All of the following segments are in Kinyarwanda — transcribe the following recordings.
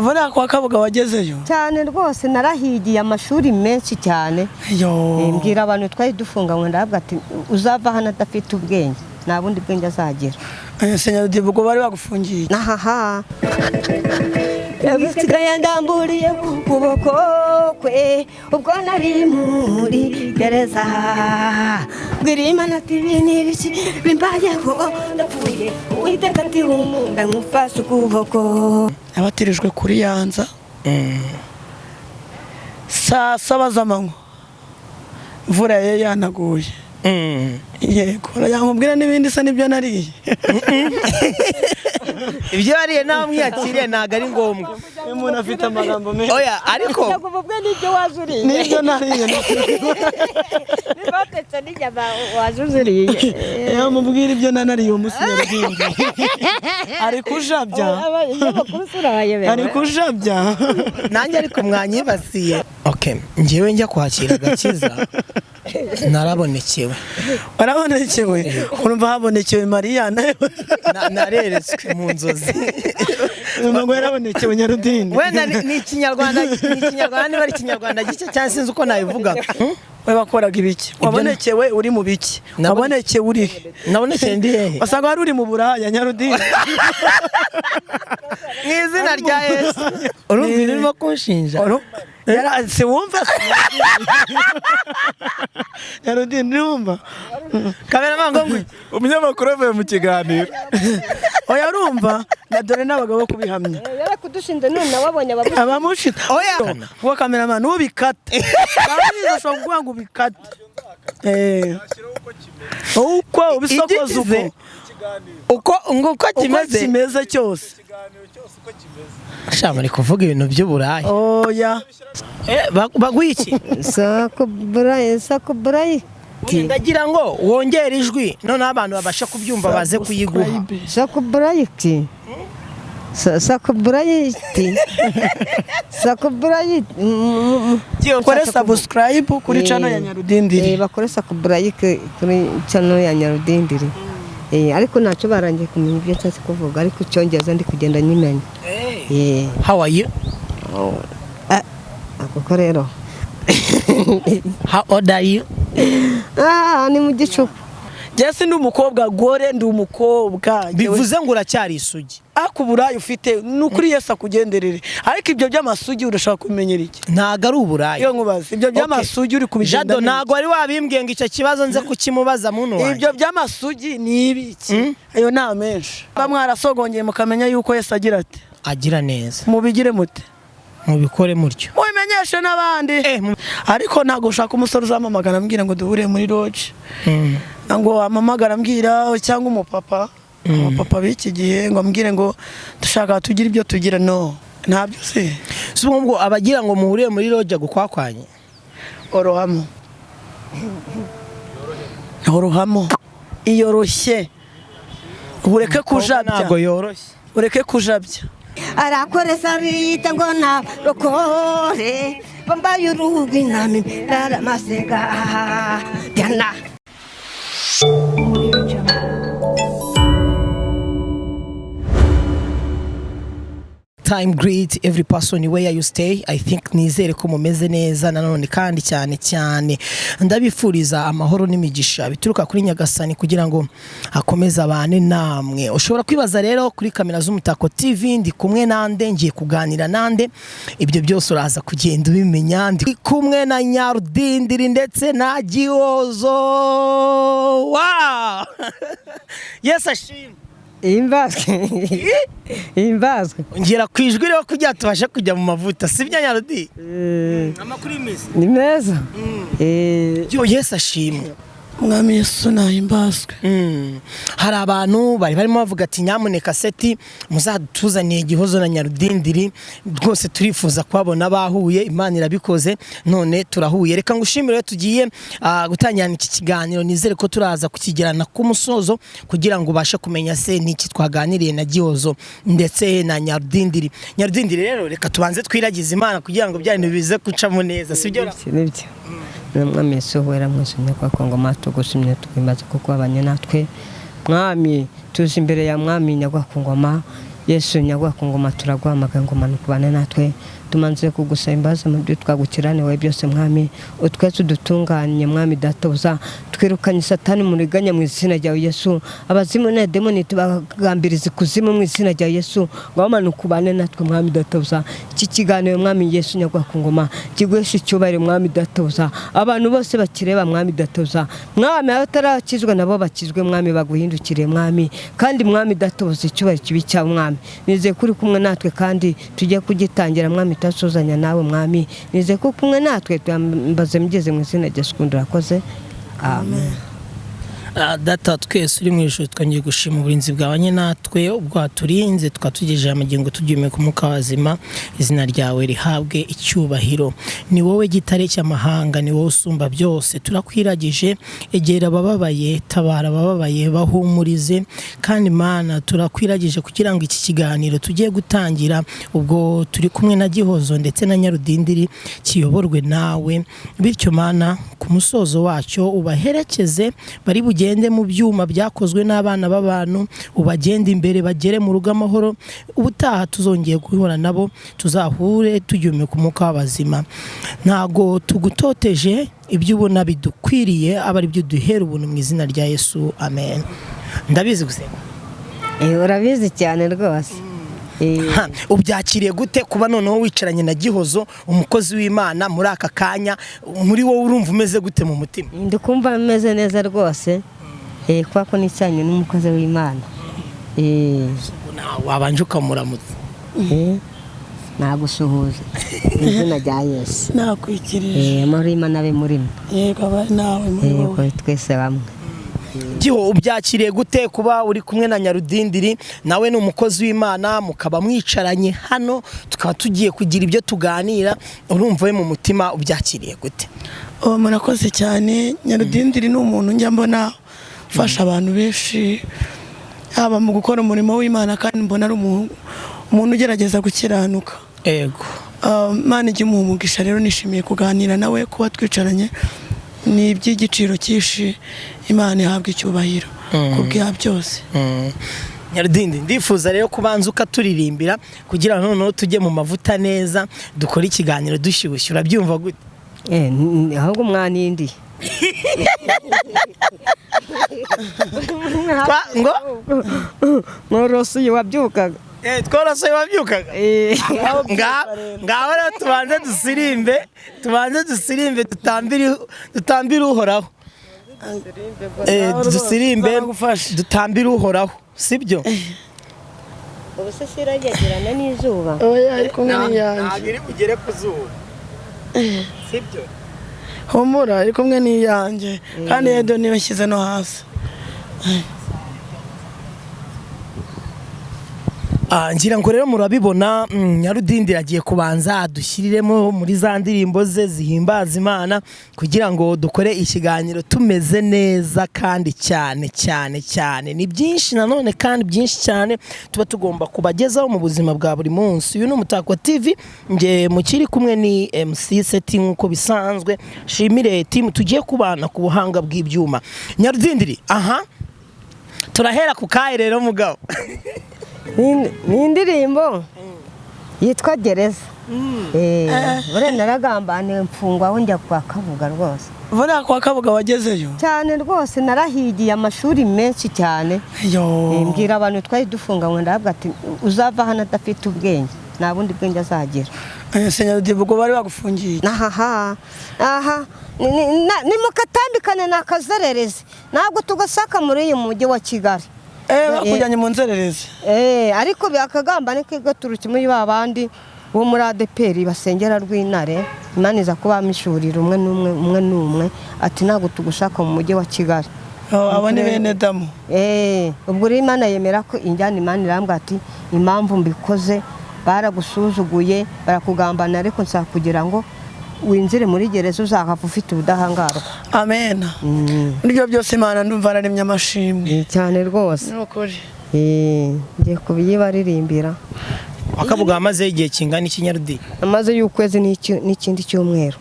Vura kwa Kabuga wagezeyo cyane rwose narahigiye amashuri menshi cyane mbwira abantu twari dufunganywe ndavuga ati uzava hano adafite ubwenge nta bundi bwenge azagira Nyarudindiri ubwo bari bagufungiye nahaha yabisigaye ndamburiye ukuboko kwe ubwo nari muri gereza bw'Imana ati biniriki bimbayeho ndapfuye Uwiteka ati humura nkufashe ukuboko abatirijwe kuri Yanza saa 7 z'amanywa imvura yanaguye yego yamubwira n'ibindi se nibyo nariye ibyo yariye nawe mwiyakiriye ntago ari ngombwa umuntu afite amagambo menshi oya ariko ubwo nibyo wazuriye nibyo nariye nibotetse n'inyama wazuriye yamubwira ibyo nanariye umunsi Nyarudindiri ari kujabya ari kujabya nanjye ariko mwanyibasiye okay ngiyewe njya kwakira Gakiza narabonekewe warabonekewe urumva habonekewe Mariya nareretswe mu nzozi ngo yarabonekewe Nyarudindiri wenda ni ikinyarwanda niba ari ikinyarwanda gice cyangwa sinzi uko nabivuga we bakoraga ibiki wabonekewe uri mu biki wabonekewe uri nabonekeye ndi hehe wasanga wari uri mu buraya Nyarudindiri mwizina rya Yesu urumva urimo kunshinja se wumva Nyarudindiri wumva kamera ngongwe umunyamakuru avuye mu kiganiro oya urumva na dore n'abagabo kubihamya yarakudushinze none wabonye abamushita oya uwo cameraman ubikate kandi ashobora kuvuga ngo ubikate uko ubisokoza uko kimeze cyose shama ari kuvuga ibintu by'uburayi oya bagwiki sakuburayi ndagira ngo wongere ijwi none abantu babasha kubyumva baze kuyiguha sakuburayi kore subscribe kuri channel ya Nyarudindiri bakore sakuburayi kuri channel ya Nyarudindiri ariko ntacyo barangiye kumenya ibyo nshatse kuvuga ariko cyongeza ndi kugenda nyimenya how are you ako rero how old are you ni mu gicuku Jesse ndi umukobwa gore ndi umukobwa bivuze ngo uracyari isugi akuburayi ufite nukuri Yesu akugenderere ariko ibyo by'amasugi urashaka kumenyera iki ntago ari uburayi iyo nkubaza ibyo by'amasugi uri kubijenda Jado ntago ari wabimbwiye ngo icyo kibazo nze kukimubaza muntu wanjye ibyo by'amasugi ni ibiki ayo nta menshi bamwarasogongeye mukamenya yuko Yesu agira ati agira neza mubigire mute mubikore mutyo mubimenyeshe n'abandi ariko ntago ushaka umusore uzamamagara ambwira ngo duhure muri lodge ngo amamagara ambwira cyangwa umupapa abapapa b'iki gihe ngo ambwire ngo dushaka tugira ibyo tugira no ntabyo se ngo abagira ngo muhure muri lodge gukwakwanye orohamo iyoroshye ureke kujabya ntago yoroshye ureke kujabya arakoresa bita ngo na rokore bambaye urubi nami raramasega yana time greet every person where you stay. I think nizere ko mumeze neza nanone kandi cyane ndabifuriza amahoro n'imigisha bituruka kuri Nyagasani kugira ngo akomeze abane namwe. Ushobora kwibaza rero kuri kamera z'Umutako TV ndi kumwe nande ngiye kuganira nande ibyo byose uraza kugenda ubimenya ndi kumwe na Nyarudindiri ndetse na GIHOZO. Wow yes ashim Imbazwe ngira kwijwi rero kujya tubashe kujya mu mavuta sibyo Nyarudi amakuru y'imisi ni meza yo yes ashimwe Mwami Yesu nahimbazwe. Hari abantu bari barimo bavuga ati nyamuneka sety muzadutuzaniye GIHOZO na Nyarudindiri rwose turifuza kwabona bahuye Imana irabikoze none turahuye. Reka ngushimire tugiye gutangirana iki kiganiro nizere ko turaza kukigerana ku musozo kugira ngo ubashe kumenya se niki twaganiriye na GIHOZO ndetse na Nyarudindiri. Nyarudindiri rero reka tubanze twiragize Imana kugira ngo byari bize kucamo neza sibyo nibyo Mwami Yesu wera mwishimye kwa Kongo mato gushimye tukimaze kuko natwe Mwami tuzi imbere ya Mwami nyagwa ku ngoma Yesu nyagwa ku ngoma turaguhamagara ngo manukubane natwe tumanze kugusaba imbabazi mu byo twagukiraniwe byose mwami utwese dutunganye mwami databuza twirukanye satani mu riganya mu izina rya Yesu abazimu na demoni tubagambiriza kuzimu mu izina rya Yesu ngo manukubane natwe mwami databuza iki kiganiro mwami Yesu nyagwa ku ngoma kigwesha icyubahiro mwami databuza abantu bose bakireba mwami databuza mwami abatarakizwa nabo bakizwe mwami baguhindukire mwami kandi mwami databuza icyubahiro kibi cya mwami nize kuri kumwe natwe kandi tujye kugitangira mwami tasuzanya nawe mwami nize ko kumwe natwe twambaze mugeze mu izina rya Yesu urakoze amen. Data twese uri mu ijuru twongeye gushima uburinzi bwabanye natwe ubwaturinze twatugejeje amagingo tugiye ku muka wazima izina ryawe rihabwe icyubahiro ni wowe gitare cy'amahanga ni wowe usumba byose turakwiragije egera abababaye tabara abababaye bahumurize kandi mana turakwiragije kugira ngo iki kiganiro tugiye gutangira ubwo turi kumwe na Gihozo ndetse na Nyarudindiri kiyoborwe nawe bityo mana ku musozo wacyo ubaherekeze bari ugende mu byuma byakozwe n'abana b'abantu ubagende imbere bagere mu rugo amahoro ubutaha tuzongeye guhura nabo tuzahure tugyume ku muka w'abazima ntago tugutoteje ibyo ubona bidukwiriye aba ari byo duhera ubuntu mu izina rya Yesu amen. Ndabizi gusenga urabizi cyane rwose ubyakiriye gute kuba noneho wicaranye na Gihozo umukozi w'Imana muri aka kanya muri wowe urumva umeze gute mu mutima? Ndikumva meze neza rwose kwa ko nicanye n'umukozi w'Imana wabanje ukamuramutsa nagusuhuza izina rya Yesu nakwikirije muri Imana be muri yego nawe muri wowe twese bamwe. Giho ubyakiriye gute kuba uri kumwe na Nyarudindiri nawe ni umukozi w'Imana mukaba mwicaranye hano tukaba tugiye kugira ibyo tuganira urumva we mu mutima ubyakiriye gute? Murakoze cyane. Nyarudindiri ni umuntu njya mbona ufasha abantu benshi haba mu gukora umurimo w'Imana kandi mbona ari umuntu ugerageza gukiranuka. Yego Mana ijye umugisha rero nishimiye kuganira nawe kuba twicaranye ni iby'igiciro cyinshi Imana ihabwa icyubahiro kubwira byose. Nyarudindiri ndifuza rero kubanza ukaturirimbira kugira ngo noneho tujye mu mavuta neza dukora ikiganiro dushyushye urabyumva gute? Ahubwo mwanindi ngo Mworosi wabyukaga tworosoye wabyukaga ngaho rero tubanze dusirimbe dutambire uhoraho dusirimbe dutambire uhoraho sibyo? ubuse siragirana n'izuba ariko n'iyanjye ntabwo iri bugere ku zuba sibyo? humura ariko mwe n'iyanjye kandi yedo niyo nshyize no hasi. Ngira ngo rero murabibona Nyarudindiri agiye kubanza dushyiriremo muri za ndirimbo ze zihimbaza Imana kugira ngo dukore ikiganiro tumeze neza kandi cyane ni byinshi nanone kandi byinshi cyane tuba tugomba kubagezaho mu buzima bwa buri munsi. Uyu ni Umutako TV nge mukiri kumwe ni MC Sety nkuko bisanzwe shimire team tugiye kubana ku buhanga bw'ibyuma. Nyarudindiri turahera ku kahe rero mugabo? ni indirimbo yitwa Gereza. Bure naragambaniwe mfungwa aho njya kwa Kabuga rwose. Buriya kwa Kabuga wagezeyo? Cyane rwose narahigiye amashuri menshi cyane. Mbwira abantu twari dufunganywe ndahabwa ati uzava hano adafite ubwenge nta bundi bwenge azagira. Nyarudindiri ubwo bari bagufungiye? Ni mukatambikane na Baserereje ntabwo tugasaka muri uyu mujyi wa Kigali. Bakujyanye mu nzererezi? Ariko byakagambane kigo turuki muri babandi bo muri ADPR basengera rw'intare Imana iza kubamishurira umwe n'umwe ati ntabwo tugushaka mu mujyi wa Kigali. Abo ni bene damu? Ubwo Imana yemera ko injyana Imana irambwa ati impamvu mbikoze baragusuzuguye barakugambana ariko nsa kugira ngo winjire muri gereza uzahava ufite ubudahangarwa. Amen. Nibyo byose Imana ndumva araremye amashimwe cyane rwose. Nukuri ngiye kubiyibaririmbira. Akabuga amaze igihe kingana iki Nyarudindiri? Amaze y'ukwezi n'ikindi cyumweru.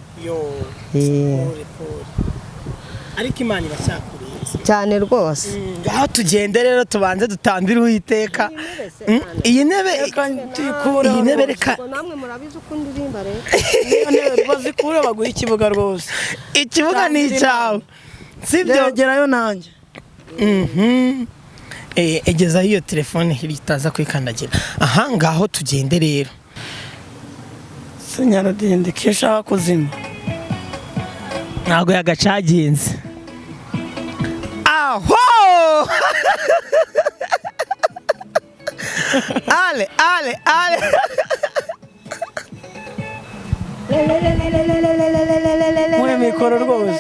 Ariko Imana iracyakuriye cyane rwose. aho tugende rero tubanze dutambire Uwiteka. Iyi ntebe reka Namwe murabizi uko ndirimba rero. iyo ntebe bazikure baguha ikibuga rwose. ikibuga ni icyawe sibyo? Gerayo nanjye. Egezaho iyo telefone hirya itaza kwikandagira. Aha ngaho tugende rero. Nyarudindiri kishaka kuzima. Ntago yagacaginze. Aho! Ale. Mwe mikoro rwose.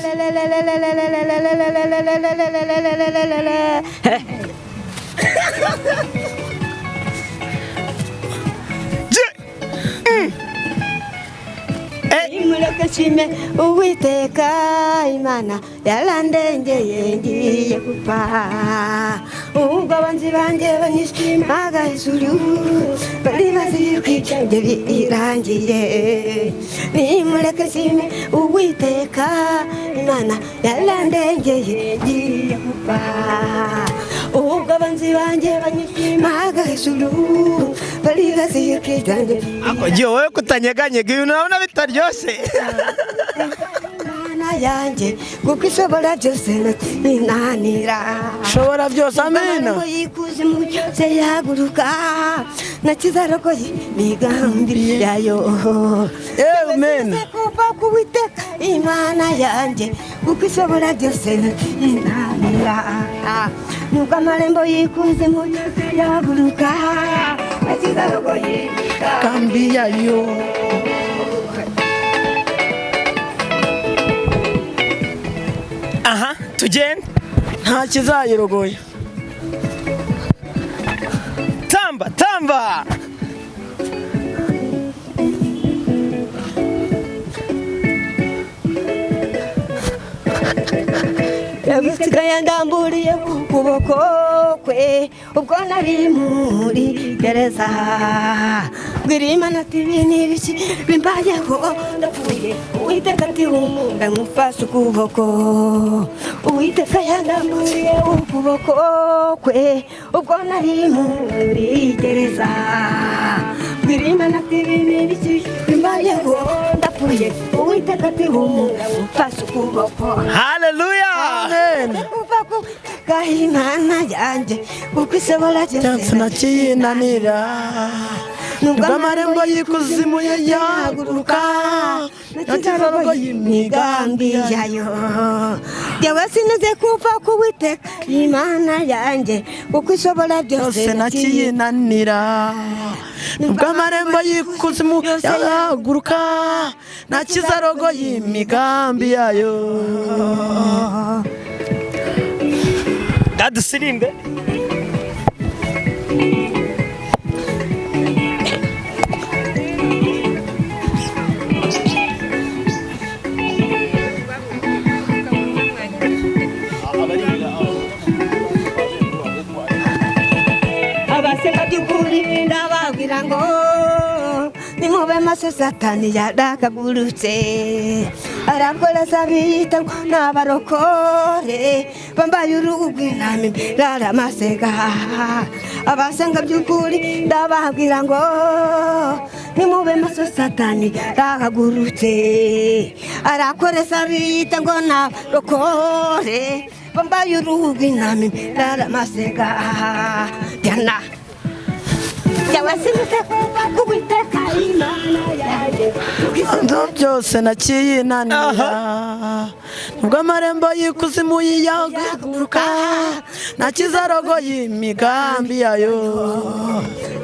Imureke Uwiteka Imana yarandengeye ngiye gupfa. Ubwo abanzi banjye banyishima hejuru bari bazi kwicenge birangiye. Nimureke Uwiteka Imana yarandengeye ngiye gupfa. Ubwo abanzi banjye banyishima hejuru bari bazi kwicenge. Akogiye wowe kutanyeganyega ibintu urabona bitaryoshye. Imana yanjye kuko ishobora byose ninanira. Shobora byose amena. Ngo yikuze mu cyose yaguruka nakizarokoye migambi yayo. Amen. Kuva kuwiteka Imana yanjye kuko ishobora byose ninanira. Nubwo amarembo yikuze mu cyose yaguruka nakizarokoye Kambi yayo. Aha tugende. Nta kizayirogoye. Tamba. Yabisigaye ndamburiye ukuboko kwe ubwo nari muri gereza. Bw'Imana ati biniriki bimbayeho ndapfuye. Uwiteka ati humura mufashe ukuboko. Uwiteka yandamburiye ukuboko kwe ubwo nari muri gereza. Bw'Imana ati biniriki bimbayeho ndapfuye. Uwiteka ati humura mufashe ukuboko. Haleluya. Amen. Imana yanjye kuko ishobora Cyose nakiyinanira. Nubwo amarembo y'ikuzimu yaguruka nakizarokoye imigambi yayo. Yewe sineze kuva kuwiteka Imana yanjye kuko ishobora byose nakiyinanira. Nubwo amarembo y'ikuzimu yaguruka nakizarokoye imigambi yayo. Dadusirimbe. Abaseka by'ukuri ndababwira ngo nimube maso Satani yarakagurutse. Arakora sabita n'abarokore bambaye uruhu rw'intama raramasega. Abasenga by'ukuri ndababwira ngo nimube maso Satani yarakagurutse. Arakora sabita ngo n'abarokore bambaye uruhu rw'intama raramasega. Diana Ndo byose nakiyinanira. Nubwo amarembo y'ikuzimu yaguruka nakizarokoye imigambi yayo.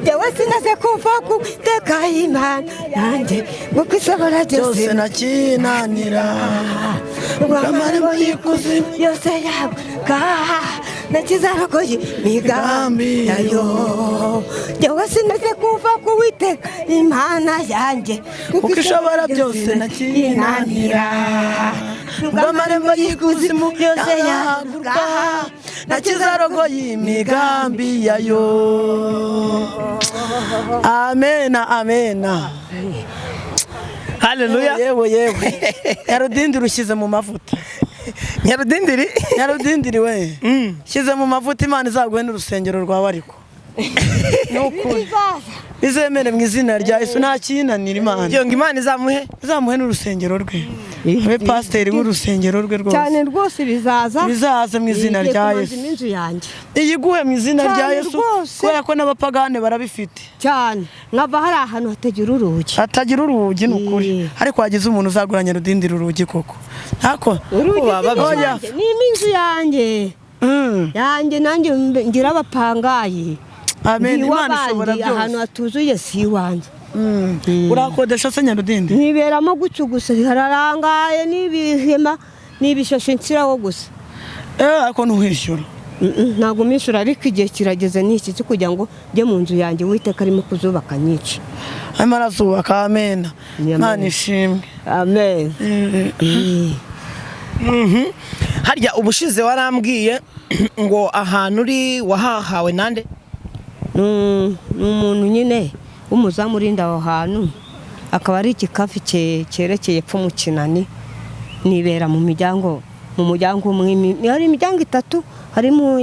Yewe sinaze kuva kuwiteka Imana yanjye kuko ishobora Byose nakiyinanira. Nubwo amarembo y'ikuzimu yose yaguruka nakizarokoye imigambi yayo. Yewe sinaze kuva kuwiteka Imana yanjye kuko ishobora byose nakiyinanira. Nubwo amarembo y'ikuzimu yose yaguruka nakizarokoye imigambi yayo. Amena. Haleluya. Yewe. Nyarudindiri ushyize mu mavuta. Nyarudindiri we shyize mu mavuta Imana izaguhe n'urusengero rwawe ariko nukuri bizemere mu izina rya Yesu nta kinanira Imana ngo Imana izamuhe n'urusengero rwe abe pasiteri w'urusengero rwe rwose cyane rwose bizaza mu izina rya Yesu iyiguhe mu izina rya Yesu kubera ko n'abapagane barabifite cyane nkava hari ahantu hatagira urugi nukuri ariko wagize umuntu uzagura Nyarudindiri urugi koko ntako ni inzu yanjye nanjye ngira abapangayi amen Imana ishobora byose ahantu hatuzuye si iwanjye urakodesha se Nyarudindiri niberamo gutyo gusa hararangaye n'ibihema n'ibishashe nshyiraho gusa ariko ntuhishyura ntabwo mwishyura ariko igihe kirageze n'iki cyo kugira ngo njye mu nzu yanjye Uwiteka arimo kuzubaka nyica arimo arazubaka amen Imana ishimwe amen harya ubushize warambwiye ngo ahantu uri wahahawe nande umuntu nyine w'umuzamu urinda aho hantu akaba ari ikikafi cyerekeye epfo mu Kinani nibera mu muryango umwe hari imiryango itatu harimo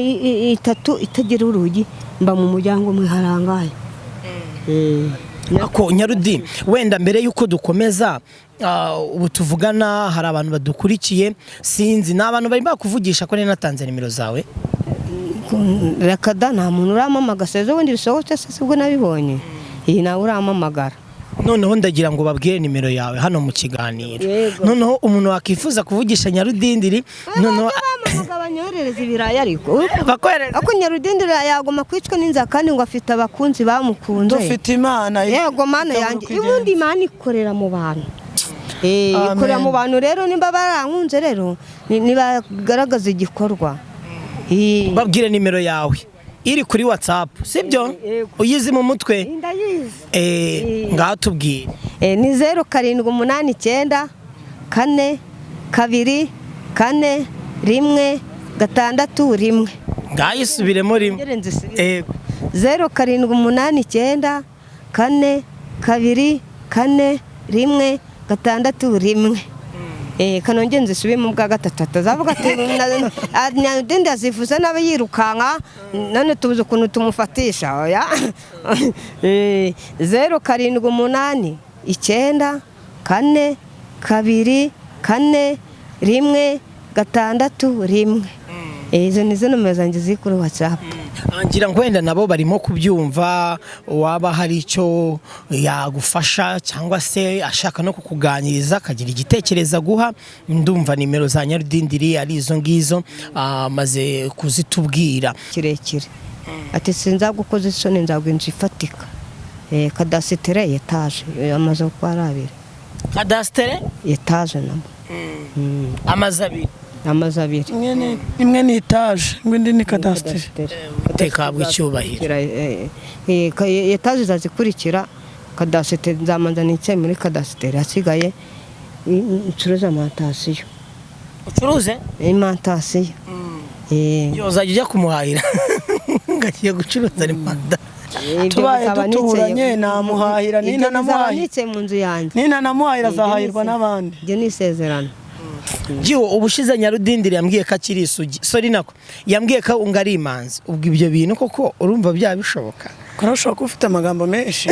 itatu itagira urugi mba mu muryango umwe harangaye ako Nyarudi wenda mbere yuko dukomeza ubu tuvugana hari abantu badukurikiye sinzi n'abantu bari bakuvugisha ko natanze nimero zawe reka da nta muntu uramamaga sezo wenda bisohotse se ubwo nabibonye iyi nawe uramamagara noneho ndagira ngo babwire nimero yawe hano mu kiganiro noneho umuntu wakifuza kuvugisha Nyarudindiri noneho abanyorereza ibiraya ariko Nyarudindiri yagoma kwicwa n'inzara kandi ngo afite abakunzi bamukunze dufite Imana yego mana yanjye ubundi Imana ikorera mu bantu ikorera mu bantu rero nimba barankunze rero nibagaragaza igikorwa babwire nimero yawe iri kuri WhatsApp sibyo uyizi mu mutwe ngaho tubwire ni 0789 4 2 4 1 6 ngaho isubiremo rimwe 0789 4 2 4 1 6 kanongeye nzisubiyemo bwa gatatu atazavuga ati Nyarudindiri azifuza n'abayirukanka none tubuze ukuntu tumufatisha oya 0789 9 4 2 4 1 6 izo nizo nomero zanjye ziri kuri WhatsApp ngira ngo wenda nabo barimo kubyumva waba hari icyo yagufasha cyangwa se ashaka no kukuganiriza akagira igitekerezo guha ndumva nimero za Nyarudindiri ari izo ngizo maze kuzitubwira kirekire ati sinzagukoza isoni nzagwinje ifatika kadasitere etaje amaze kwarabira kadasitere etaje namo amaze abiri imwe ni etaje ngwindi ni kadasitere utekabwa icyubahiro etaje zazikurikira kadasitere nzamanza nicye muri kadasitere hasigaye ncuruza amatasiyo ucuruze amatasiyo uzajya ujya kumuhahira ngagiye gucuruza imanda tubaye duturanye namuhahira nina namuhahira mu nzu yanjye nina namuhahira azahahirwa n'abandi njye nisezerano ubushize Nyarudindiri yambwiye ko akiri isugi nako yambwiye ko ungari imanzi ubwo ibyo bintu koko urumva byabishoboka ushobora kuba ufite amagambo menshi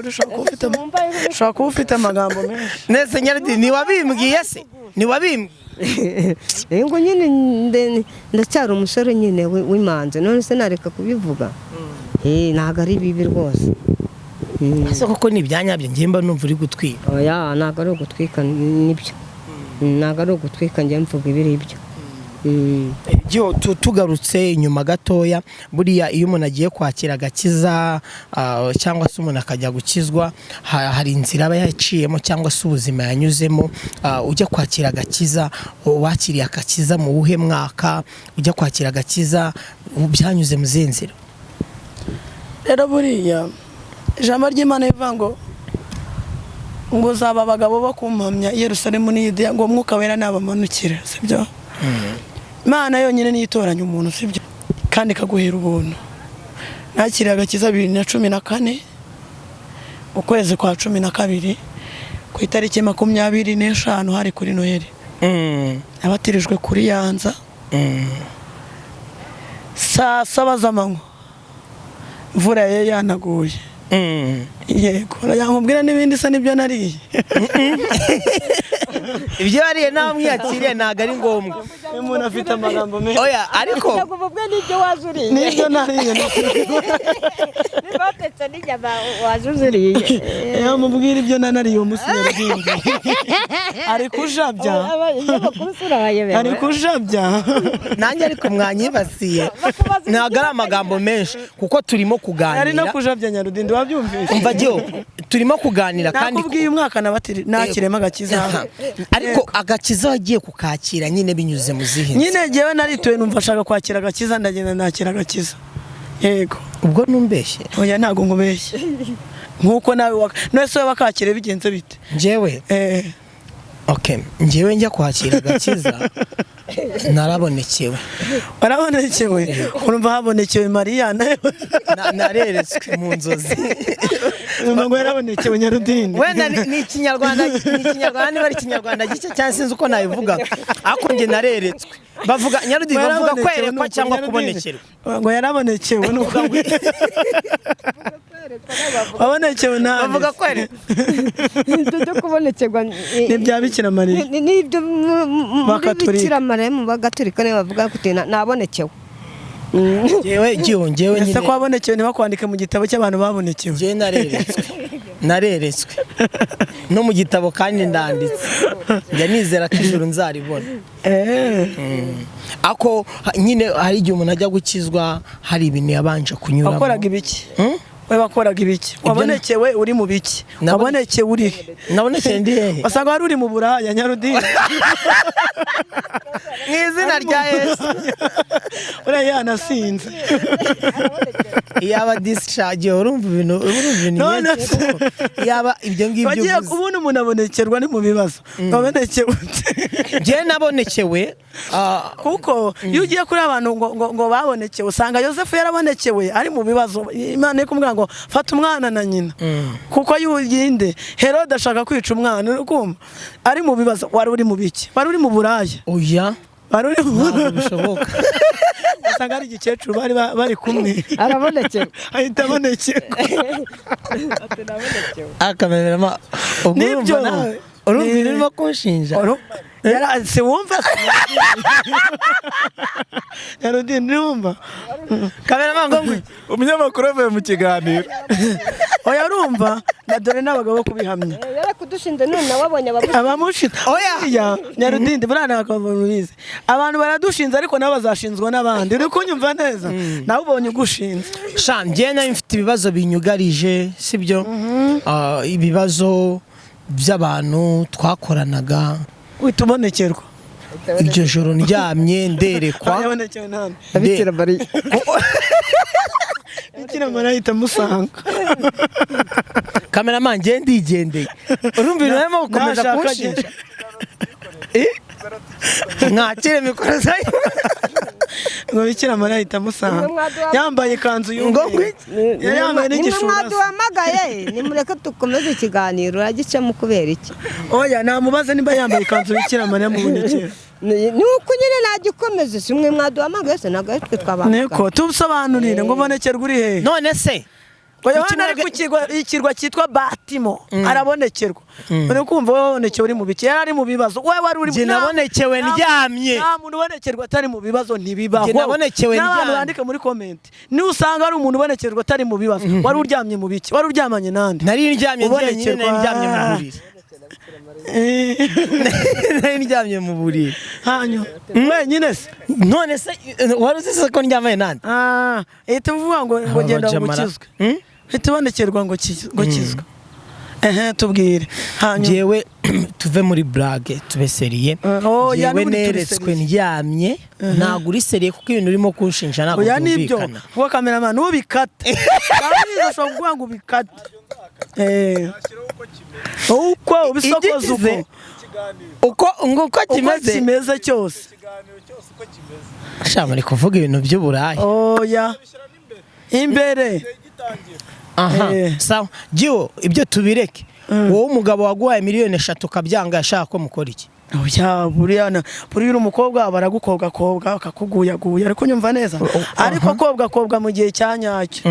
ushobora kuba ufite amagambo menshi nese Nyarudindiri ntiwabimbwiye se ntiwabimbwiye ngo nyine ndacyari umusore nyine w'imanzi none se nareka kubivuga ntabwo ari bibi rwose ese koko ni ibyanyabyo njye mba numva uri gutwika oya ntabwo ari ugutwika nibyo ntabwo ari ugutwika njye mvuga ibiri ibyo tugarutse inyuma gatoya buriya iyo umuntu agiye kwakira agakiza cyangwa se umuntu akajya gukizwa hari inzira aba yaciyemo cyangwa se ubuzima yanyuzemo ujya kwakira agakiza wakiriye agakiza mu wuhe mwaka ujya kwakira agakiza byanyuze mu zihe nzira rero buriya ijambo ry'Imana rivuga ngo uzaba abagabo bo kumpamya i Yerusalemu n'i Yudeya ngo umwuka wera nabamanukira sibyo Imana yonyine niyo itoranya umuntu sibyo kandi ikaguhera ubuntu nakiriye agakiza 2014 ukwezi kwa 12 ku itariki 25 hari kuri Noheli abatirijwe kuri Yanza saa 7 z'amanywa imvura ye yanaguye yego yankubwira n'ibindi se nibyo nariye ibyo wariye nawe mwiyakiriye ntago ari ngombwa umuntu afite amagambo menshi oya ariko ubwo nibyo wazuriye nibyo nariye nibatetse n'inyama wazuriye yamubwira ibyo nanariye umusinyarwindi ari kujabya ari kujabya nanjye ariko mwanyibasiye ntago ari amagambo menshi kuko turimo kuganira ari no kujabya Nyarudindiri wabyumvise umva jyo turimo kuganira kandi nakubwiye umwaka nakirema agakiza ariko agakiza wagiye kukakira nyine binyuze mu zihinze nyine jewe naritoye numva ashaka kwakira agakiza ndagenda nakira agakiza yego ubwo numbeshye oya ntago ngubeshye nkuko nawe nese bakakire bigenze bite njyewe okay njyewe njya kwakira agakiza narabonekewe warabonekewe urumva habonekewe Mariya nareretswe mu nzozi ngo yarabonekewe Nyarudindiri wenda ni ikinyarwanda niba ari ikinyarwanda gice cyangwa sinzi uko nabivuga ariko nge nareretswe bavuga Nyarudindiri bavuga kwerekwa cyangwa kubonekerwa ngo yarabonekewe nuko wabonekewe nawe bavuga kwerekwa ibyo kubonekerwa ni bya Bikira Mariya n'ibyo Bikira Mariya mu bagaturika ne bavuga ko nabonekewe jewe ese nyine ko wabonekewe ntibakwandike mu gitabo cy'abantu babonekewe je nareretswe no mu gitabo kandi ndanditse njya nizera ko ijuru nzaribona ako nyine hari igihe umuntu ajya gukizwa hari ibintu yabanje kunyuramo wakoraga ibiki we wakoraga ibiki wabonekewe uri mu biki wabonekewe uri nabonekeye ndi hehe wasanga wari uri mu buraya Nyarudindiri mu izina rya Yesu uriya yanasinze yaba disishagiye urumva ibintu yaba ibyo ngibyo bagiye kubona umuntu abonekerwa ni mu bibazo wabonekewe je nabonekewe kuko iyo ugiye kuri abantu ngo babonekewe usanga Yosefu yarabonekewe ari mu bibazo Imana ikumubwira ngo fata umwana na nyina kuko yuginde Herode ashaka kwica umwana urukumva ari mu bibazo wari uri mu biki wari uri mu buraya oya wari uri mu bishoboka usanga ari igikecuru bari kumwe arabonekewe ahita abonekerwa akamerama nibyo urumva irimo kunshinja se wumva Nyarudindiri wumva kamera ngo umunyamakuru avuye mu kiganiro oya urumva na dore n'abagabo kubihamya yarakudushinze none wabonye abamushita oya Nyarudindiri burana akavurubize abantu baradushinze ariko nabo bazashinzwa n'abandi uri kunyumva neza nawe ubonye ugushinze sha njye nayo mfite ibibazo binyugarije sibyo ibibazo by'abantu twakoranaga witubonekerwa iryo joro ndyamye nderekwa yabonekewe nande Bikira Mariya Bikira Mariya ahita amusanga kameraman njye ndigendeye urumva ibintu barimo gukomeza kunshinja mwakire mikoro zayo ngo Bikira Mariya ahita amusanga yambaye ikanzu y'umweru yambaye n'igishura mwaduhamagaye nimureke tukomeze ikiganiro uragicamo kubera iki oya namubaze niba yambaye ikanzu Bikira Mariya mubonekera nuko nyine nagikomeze simwe mwaduhamagaye se nagaye twe twabana niko tubisobanurire ngo ubonekerwa uri hehe none se Yohana ari ku ikirwa cyitwa Batimo arabonekerwa uri kumva wowe wabonekewe uri mu biki yari ari mu bibazo wowe wari uri nabonekewe ndyamye nta muntu ubonekerwa atari mu bibazo ntibibaho nabonekewe n'abantu bandika muri comment ni usanga ari umuntu ubonekerwa atari mu bibazo wari uryamye mu biki wari uryamanye nande nari ndyamye ndyamye mu buriri nari ndyamye mu buriri hanyu wenyine se none se wari uzi ko ndyamye nande ihita uvuga ngo genda gukizwe ihita ubonekerwa ngo kizwe tubwire njyewe tuve muri blague tube seriye njyewe neretswe ndyamye ntabwo uri seriye kuko ibintu urimo kunshinja ntabwo byumvikana kuko kameraman ubikate kandi ushobora kuvuga ngo ubikate uko ubisokoza uko kimeze cyose shama ni kuvuga ibintu by'uburayi oya imbere sawa jiwo ibyo tubireke wowe umugabo waguhaye miliyoni 3 ukabyanga yashaka ko mukora iki oya buriya uri umukobwa baragukobwa akakuguyaguya ariko nyumva neza ariko kobwa mu gihe cyanyacyo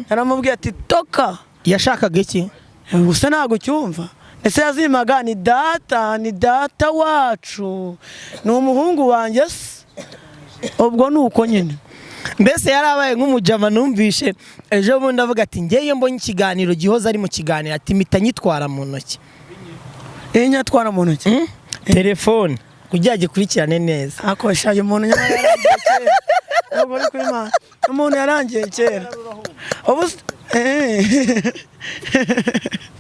yaramubwiye ati toka yashakaga iki gusa ntago cyumva ese yazimaga ni data wacu ni umuhungu wanjye ubwo nuko nyine mbese yarabaye nk'umujama numvishe ejo bundi avuga ati ngeyo mbonye ikiganiro gihoza ari mu kiganiro ati mpita nyitwara mu ntoki nyatwara mu ntoki telefone kugira gikurikirane neza akoshaje umuntu yarangiye kera ntabwo ari kuri Imana umuntu yarangiye kera ubu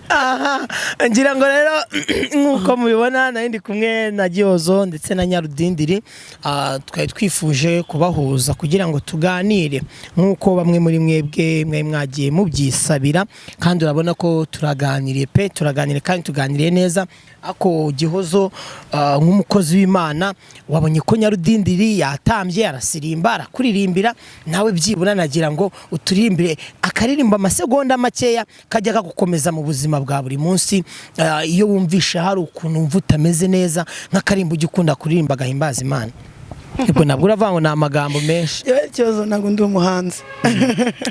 aha ngira ngo rero nk'uko mubibona nari ndi kumwe na GIHOZO ndetse na Nyarudindiri twari twifuje kubahuza kugira ngo tuganire nk'uko bamwe muri mwebwe mwagiye mubyisabira kandi urabona ko turaganiriye kandi tuganiriye neza ako GIHOZO nk'umukozi w'Imana wabonye ko Nyarudindiri yatambye arasirimba arakuririmbira nawe byibura nagira ngo uturimbire akaririmba amasegonda makeya kajya kagukomeza mu buzima bwa buri munsi iyo wumvisha hari ukuntu umva utameze neza nk'akarimbo ugikunda kuririmba gahimbaza Imana ubwo nabwo uravango na amagambo menshi ikibazo ntabwo ndi umuhanzi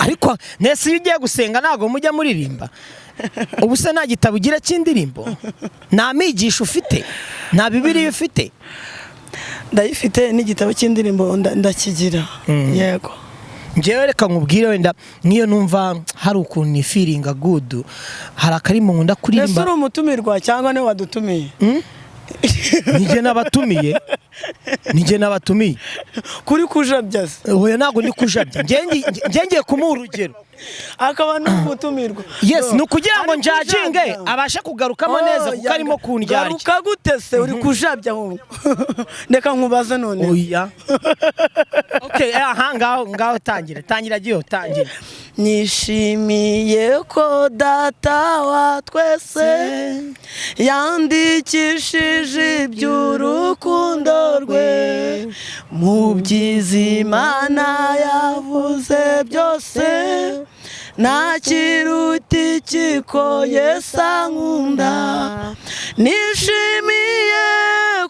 ariko nese iyo ugiye gusenga ntabwo mujya muririmba ubu se nta gitabo ugira cy'indirimbo nta migisha ufite nta bibiliya ufite ndayifite n'igitabo cy'indirimbo ndakigira yego ngewe reka nkubwire wenda nk'iyo numva hari ukuntu ni feeling good hari akarimo nkunda kuririmba ese uri umutumirwa cyangwa niwe wadutumiye nije nabatumiye kuri kujabya oya ntago ndi kujabya ngiye kumuha urugero akaba n'umutumirwa yes ni ukugira ngo njajinge abashe kugarukamo neza kuko arimo kundyarya garuka gute se uri kujabya ahubwo ndeka nkubaze none oya okay aha ngaho tangira giyo tangira nishimiye ko data wa twese yandikishije iby'urukundo rwe mu byiza Imana yavuze byose nta kiruta ko Yesu ankunda nishimiye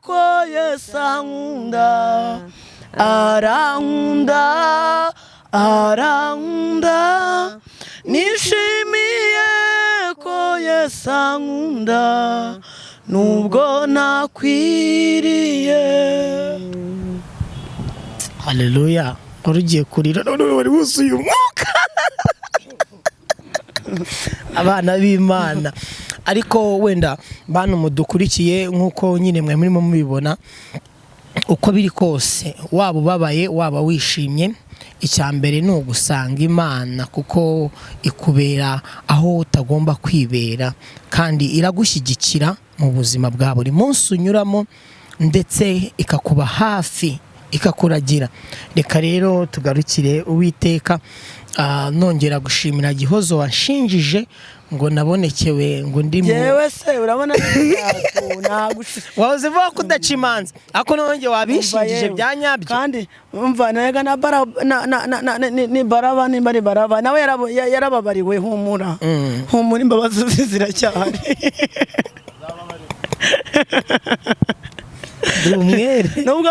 ko Yesu ankunda arankunda nishimiye ko Yesu ankunda nubwo nakwiriye haleluya urugiye kurira none wari wuzuye umwuka abana b'Imana ariko wenda bantu mudukurikiye nk'uko nyine mwe murimo mubibona uko biri kose waba ubabaye waba wishimye icyambere ni ugusanga Imana kuko ikubera aho utagomba kwibera kandi iragushyigikira mu buzima bwa buri munsi unyuramo ndetse ikakuba hafi ikakuragira reka rero tugarukire Uwiteka nongera gushimira GIHOZO wanshinjije ngo nabonekewe ngo ndi mu yewe se urabona wahoze vuga ko udacimanza ako nonge wabishingije byanyabyo kandi umva naga na baraba nimba ari baraba nawe yarababariwe humura imbabazi ziracyahari nubwo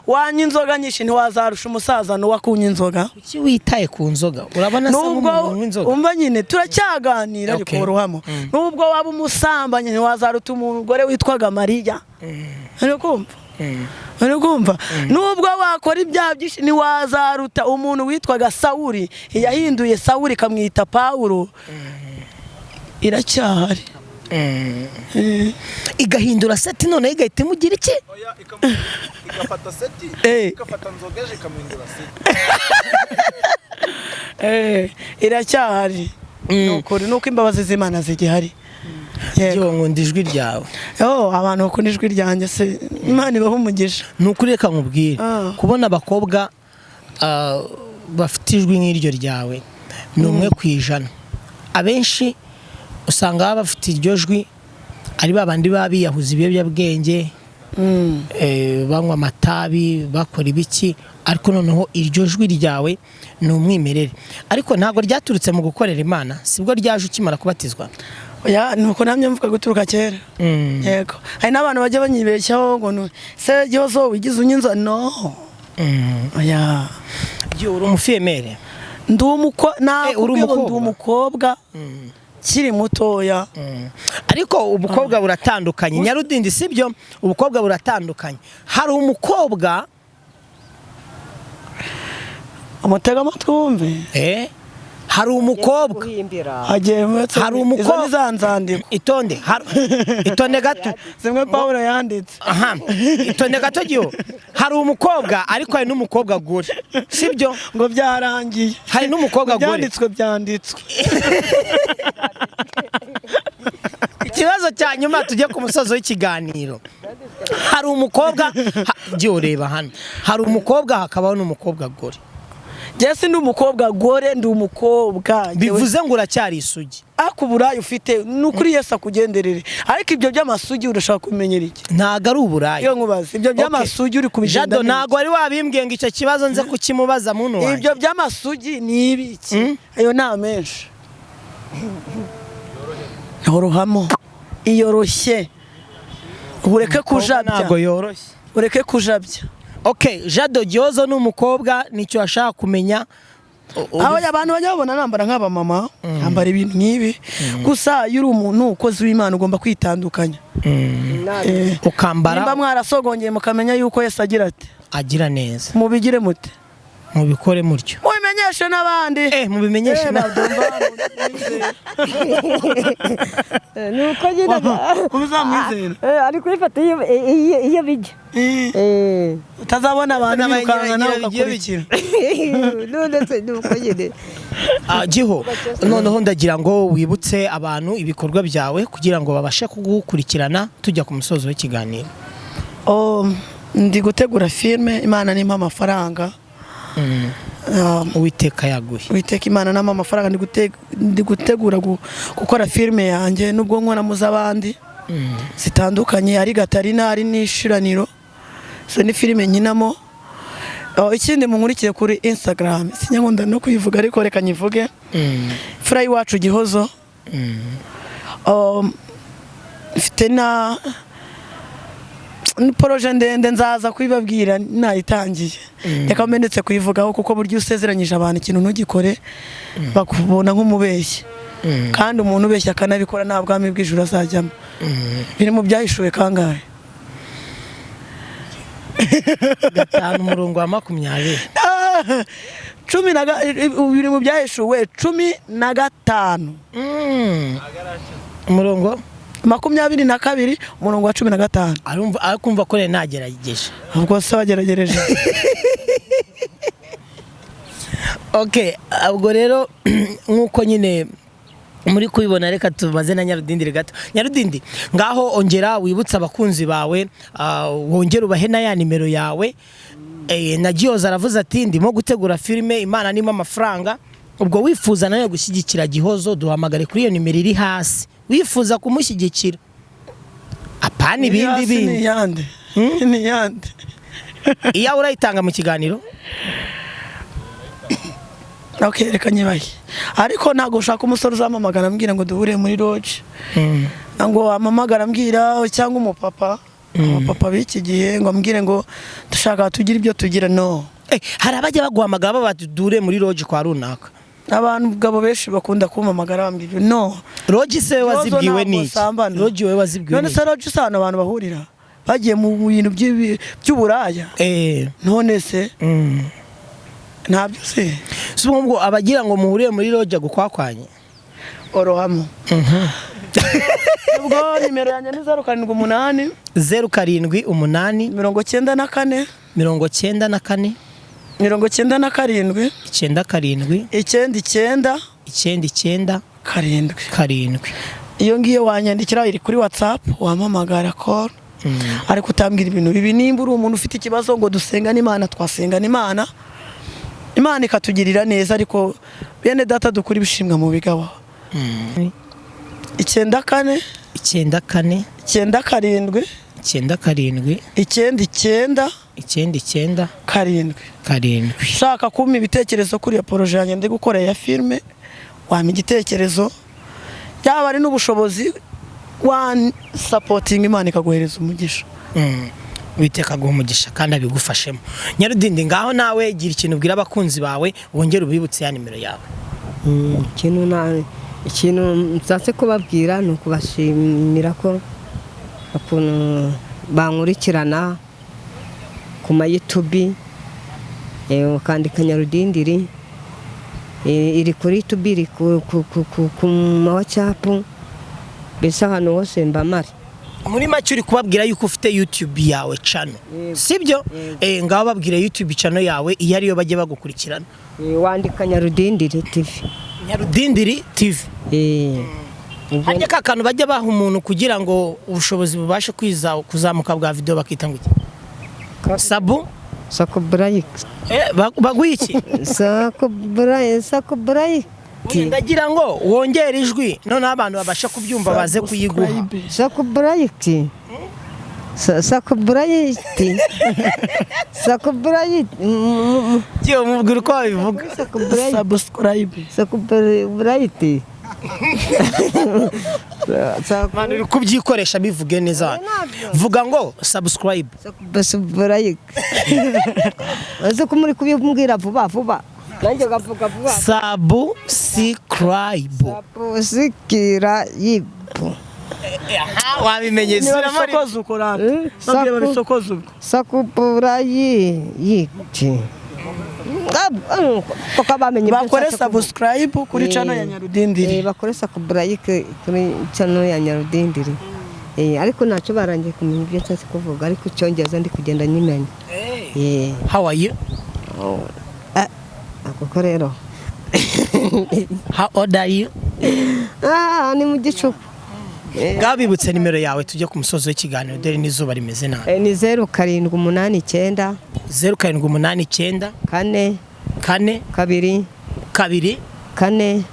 wanywa inzoga nyinshi ntiwazarusha umusaza n'uwakunywa inzoga kuki witaye ku nzoga urabona se nk'umuntu unywa inzoga umva nyine turacyaganira ariko uruhamo nubwo waba umusambanye ntiwazaruta umugore witwaga Mariya uri kumva nubwo wakora ibyaha byinshi ntiwazaruta umuntu witwaga Sawuli yahinduye Sawuli ikamwita Pawulo iracyahari igahindura sety none igahita imugira iki igafata sety igafata nzogeje ikamwindura sety iracyahari nuko imbabazi z'Imana zigihari yo nkunda ijwi ryawe abantu bakunda ijwi ryanjye se Imana ibaha umugisha nukuri reka nkubwire kubona abakobwa bafite ijwi nk'iryo ryawe ni 1% abenshi usanga baba bafite iryo jwi ari babandi babiyahuza ibiyobyabwenge banywa amatabi bakora ibiki ariko noneho iryo jwi ryawe ni umwimerere ariko ntago ryaturutse mu gukorera Imana sibwo ryaje ukimara kubatizwa oya nuko namye mvuga guturuka kera yego hari n'abantu bajya banyibeshyaho ngo se GIHOZO wigize unyinza no oya uri umufemere ndi umukobwa kiri mutoya ariko ubukobwa buratandukanye Nyarudindiri sibyo ubukobwa buratandukanye hari umukobwa umutega amatwi wumve hari umukobwa hari umukobwa izanzandiko itonde gato zimwe Paulo yanditse itonde gato giho hari umukobwa ariko hari n'umukobwa gore sibyo ngo byarangiye hari n'umukobwa gore byanditswe ikibazo cya nyuma tujye ku musozo w'ikiganiro hari umukobwa giho reba hano hari umukobwa hakabaho n'umukobwa gore Jesse ndi umukobwa gore ndi umukobwa bivuze ngo uracyari isugi akuburayi ufite nukuri Yesu akugenderere ariko ibyo by'amasugi urashaka kumenyera iki ntago ari uburayi iyo nkubaza ibyo by'amasugi uri kubijenda Jado ntago ari wabimbwiye ngo icyo kibazo nze kukimubaza muntu wanjye ibyo by'amasugi ni ibiki ayo nta menshi yorohamo iyoroshye ureke kujabya ntago yoroshye ureke kujabya Okay, Jado GIHOZO n'umukobwa nicyo ashaka kumenya. Aho abantu bajya babona nambara nk'aba mama, nambara ibintu nk'ibi. Gusa yuri umuntu ukoze w'Imana ugomba kwitandukanya. Ukambara. Nimba mwarasogongeye mukamenya yuko Yesu agira ati. Agira neza. Mubigire mute. Mubikore mutyo. Mubimenyeshe n'abandi. Mubimenyeshe n'abandi. Nuko nyine uzamwizera. Ari kwifata iyo bijya. Utazabona abantu birukanga nawe ugakurikira. None nuko nyine. Giho noneho ndagira ngo wibutse abantu ibikorwa byawe kugira ngo babashe kugukurikirana tujya ku musozo w'ikiganiro. Ndi gutegura filme Imana nimpa amafaranga. Uwiteka yaguhe. Uwiteka Imana nampa amafaranga ndi gutegura gukora filme yanjye nubwo nkora mu z'abandi zitandukanye ari Gatarina ari n'ishiraniro so ni filme nyinamo. Ikindi munkurikire kuri Instagram sinyakunda no kuyivuga ariko reka nyivuge Fry wacu GIHOZO. Mfite na projet ndende nzaza kwibabwira nayitangiye reka mendetse kuyivugaho kuko buryo usezeranyije abantu ikintu ntugikore bakubona nk'umubeshyi kandi umuntu ubeshya akanabikora nta bwami bw'ijuru azajyamo biri mu byahishuwe kangahe 5:20 biri mu byahishuwe 15 umurongo 22 umurongo wa 15 arumva ko nagerageje ubwo se wageragereje. Okay, ubwo rero nkuko nyine muri kubibona reka tumaze na Nyarudindiri gato. Nyarudindiri ngaho ongera wibutsa abakunzi bawe wongera ubahe na ya nimero yawe. Na GIHOZO aravuze ati ndimo gutegura filme Imana nimpa amafaranga. Ubwo wifuza nawe gushyigikira GIHOZO duhamagare kuri iyo nimero iri hasi. Wifuza kumushyigikira apana ibindi ni yande iya urayitanga mu kiganiro. Okay, reka nyibaye ariko ntago ushaka umusore uzamamagara ambwira ngo duhure muri lodge ngo amamagara ambwira cyangwa umupapa papa b'iki gihe ngo ambwire ngo dushaka tugira ibyo tugira no. Hari abajya baguhamagara babadure muri lodge kwa runaka. Abantu gabo benshi bakunda kumamagara bambwira no. Lodge se wazibwiwe niki? Lodge we wazibwiwe niki? None se lodge sana abantu bahurira bagiye mu bintu by'uburaya. None se ntabyo se subwo abagira ngo muhuriye muri lodge gukwakwanye orohamo. Ubwo nimero yanjye ni 078 078 94 94 97 iyo ngiye wanyandikira iri kuri WhatsApp wamamagara call ariko utambwira ibintu bibi nimba uri umuntu ufite ikibazo ngo dusenga n'Imana twasenga n'Imana Imana ikatugirira neza ariko bene data dukuri bishimwa mu bigabo 94 shaka kumpa ibitekerezo kuri ya projet yanjye ndi gukora ya filme wampa igitekerezo byaba ari n'ubushobozi one supporting Imana ikaguhereza umugisha. Witeka guha umugisha kandi abigufashemo. Nyarudindi, ngaho nawe gira ikintu ubwira abakunzi bawe wongere ubibutse ya nimero yawe. Ikintu nsatse kubabwira ni ukubashimira ko ukuntu bankurikirana ku ma YouTube, ukandika Nyarudindiri, iri kuri YouTube, iri ku ma WhatsApp, mbese ahantu hose mbamari. Muri make uri kubabwira yuko ufite YouTube yawe channel, sibyo? Ngaho babwira YouTube channel yawe iyo ariyo bajye bagukurikirana. Wandika Nyarudindiri TV. Nyarudindiri TV. Hanya kakantu bajya baha umuntu kugira ngo ubushobozi bubashe kuzamuka bwa video bakita ngo iki? Sabu Sakubrayi. Baguye iki? Sakubrayi. Ndagira ngo wongere ijwi none abantu babasha kubyumva baze kuyiguha. Sakubrayi. Sakubrayi. Sakubrayi. Cyo mubwira uko babivuga. Subscribe. Sakubrayi. Manu uri kubyikoresha bivuge neza. Vuga ngo subscribe. Sakubrayi. Aze kumuri kubimbwira vuba. Nanjye gavuga vuba. Subscribe. Subscribe. Wabimenye sira sokoza ukorana. Nabyo babisokoza ubwo. Sakubrayi. Bakore subscribe kuri channel ya Nyarudindiri. Bakore subscribe kuri channel ya Nyarudindiri. Ariko ntacyo barangiye kumenya ibyo cyase kuvuga, ariko cyongeza ndi kugenda nyimenya. How are you? Ako rero. How old are you? Ni mu gicuku. Ngabibutse nimero yawe tujye ku musozo w'ikiganiro dore n'izuba rimeze nabi. Ni 0789 0789 4 2 2 4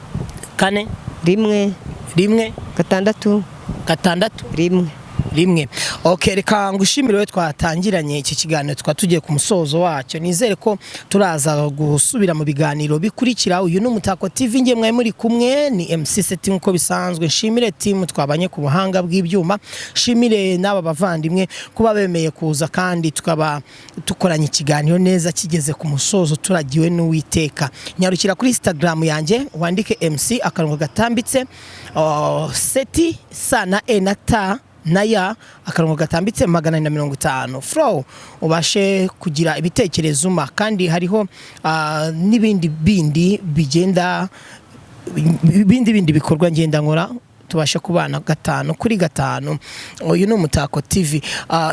4 1 6 rimwe. Okay, reka ngushimire we twatangiranye iki kiganiro twatugiye ku musozo wacyo. Nizere ko turaza gusubira mu biganiro bikurikira. Uyu ni Umutako TV, nge mwaye muri kumwe ni MC Sety nkuko bisanzwe. Nshimire team twabanye ku buhanga bw'ibyuma, shimire n'aba bavandimwe kuba bemeye kuza kandi tukaba tukoranye ikiganiro neza kigeze ku musozo turagiwe n'Uwiteka. Nyarukira kuri Instagram yanjye wandike MC akarongo gatambitse Sety sana enata naya akarongo gatambitse 450 flow ubashe kugira ibitekerezo kandi hariho n'ibindi bigenda bindi bikorwa ngenda nkora tubashe kubana 5 kuri 5. Uyu ni Umutako TV.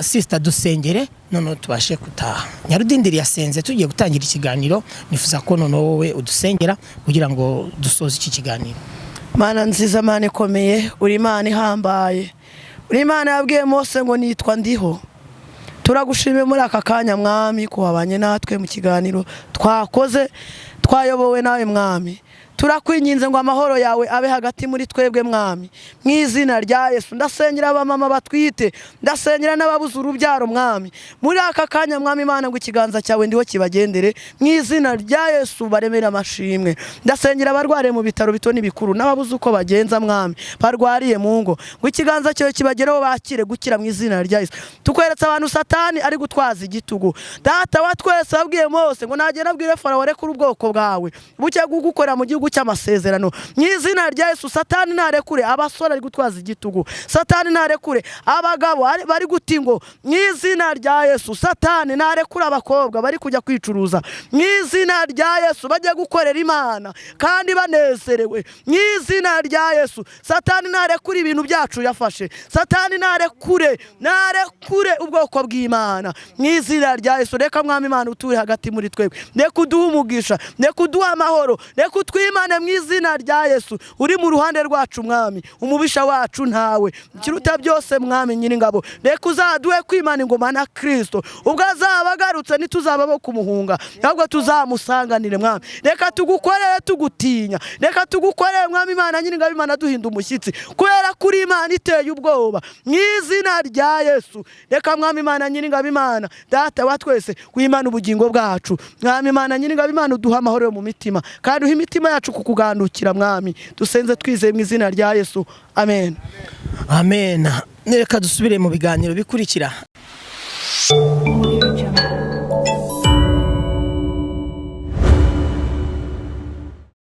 Sister dusengere none tubashe gutaha. Nyarudindiri yasenze tugiye gutangira ikiganiro, nifuza ko none wowe udusengera kugira ngo dusoze iki kiganiro. Mana nziza, Mana ikomeye, uri Imana ihambaye, uri Imana yabwiye Mose ngo nitwa ndiho. Turagushimiye muri aka kanya mwami ko wabanye natwe mu kiganiro twakoze, twayobowe nawe mwami. Turakwinginze ngo amahoro yawe abe hagati muri twebwe mwami, mu izina rya Yesu. Ndasengera abamama batwite, ndasengera n'ababuze urubyaro mwami, muri aka kanya mwami Imana ngo ikiganza cyawe ndiho kibagendere mu izina rya Yesu, baremera amashimwe. Ndasengera abarwariye mu bitaro bito n'ibikuru n'ababuze uko bagenza mwami, barwariye mu ngo, ngo ikiganza cyawe kibageraho bakire gukira mu izina rya Yesu. Tukweretse abantu Satani ari gutwaza igitugu. Data wa twese wabwiye Mose ngo nagenda abwire Farawo rekura ubwoko bwawe bucye gukora mu gihugu cy'amasezerano. Mu izina rya Yesu, Satani narekure abasore ari gutwaza igitugu, Satani narekure abagabo bari gutingo. Mu izina rya Yesu, Satani narekure abakobwa bari kujya kwicuruza. Mu izina rya Yesu, bajye gukorera Imana kandi banezerewe. Mu izina rya Yesu, Satani narekure ibintu byacu yafashe, Satani narekure ubwoko bw'Imana. Mu izina rya Yesu, reka mwami Imana utuye hagati muri twebwe, reka uduhe umugisha, reka uduhe amahoro, reka utwimane mu izina rya Yesu. Uri mu ruhande rwacu mwami, umubisha wacu ntawe, kiruta byose mwami Nyiringabo. Reka uzaduhe kwimana ingoma na Kristo, ubwo azaba agarutse ntituzaba bo kumuhunga, ahubwo tuzamusanganire mwami. Reka tugukorere tugutinya, reka tugukorere mwami Imana Nyiringabo, Imana duhinda umushyitsi kubera kuri Imana iteye ubwoba. Mu izina rya Yesu, reka mwami Imana Nyiringabo, Imana Data wa twese kwimana ubugingo bwacu mwami Imana Nyiringabo, Imana uduha amahoro mu mitima kandi uha imitima yacu kwacu kukugandukira mwami dusenze twizeye mu izina rya Yesu amen amen. Reka dusubire mu biganiro bikurikira.